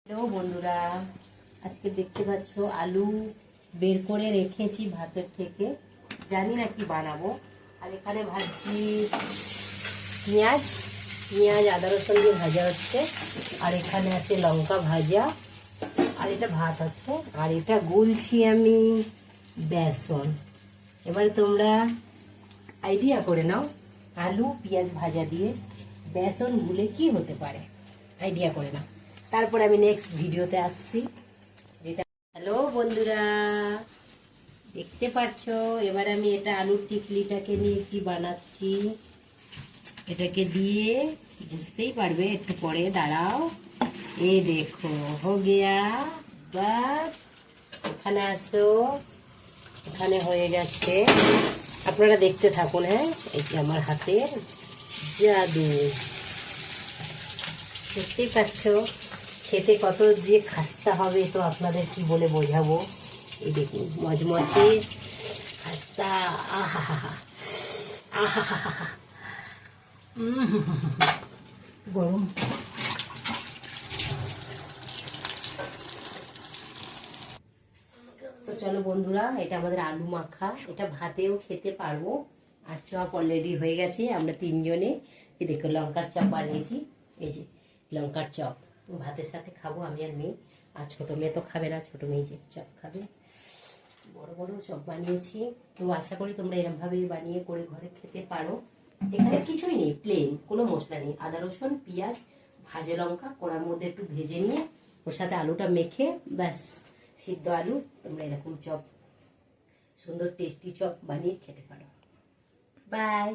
Hello বন্ধুরা, আজকে দেখতে পাচ্ছ আলু বের করে রেখেছি ভাতের থেকে, জানি না কি বানাবো। আর এখানে ভাজছি পেঁয়াজ আদা রসুন দিয়ে ভাজা হচ্ছে। আর এখানে আছে লঙ্কা ভাজা, আর এটা ভাত আছে। আর এটা গুলছি আমি বেসন। এবারে তোমরা আইডিয়া করে নাও, আলু পেঁয়াজ ভাজা দিয়ে বেসন গুলে কি হতে পারে, আইডিয়া করে নাও। তারপর আমি নেক্সট ভিডিওতে আসছি। যেটা হ্যালো বন্ধুরা, দেখতে পাচ্ছ এবার আমি এটা আলুর টিকলিটাকে নিয়ে কি বানাচ্ছি, এটাকে দিয়ে বুঝতেই পারবে একটু পরে, দাঁড়াও। এই দেখো হো গিয়া, বাস এখানে আসো, এখানে হয়ে গেছে। আপনারা দেখতে থাকুন। হ্যাঁ, এই যে আমার হাতের জাদু, দেখতেই পাচ্ছ খেতে কত যে খাস্তা হবে, তো আপনাদের কি বলে বোঝাবো। এই দেখুন মজমচে খাস্তা, আহা আহা গরম। তো চলো বন্ধুরা, এটা আমাদের আলু মাখা, এটা ভাতেও খেতে পারবো। আর চপ অলরেডি হয়ে গেছে, আমরা তিনজনে। এই দেখো লঙ্কার চপ বানিয়েছি, এই যে লঙ্কার চপ ভাতের সাথে খাবো আমি আর মেয়ে। আর ছোটো মেয়ে তো খাবে না, ছোটো মেয়ে যে চপ খাবে। বড় বড় চপ বানিয়েছি। তো আশা করি তোমরা এরকমভাবেই বানিয়ে করে ঘরে খেতে পারো। এখানে কিছুই নেই, প্লেন, কোনো মশলা নেই। আদা রসুন পেঁয়াজ ভাজা লঙ্কা কড়ার মধ্যে একটু ভেজে নিয়ে ওর সাথে আলুটা মেখে, ব্যাস সিদ্ধ আলু, তোমরা এরকম চপ, সুন্দর টেস্টি চপ বানিয়ে খেতে পারো। বাই।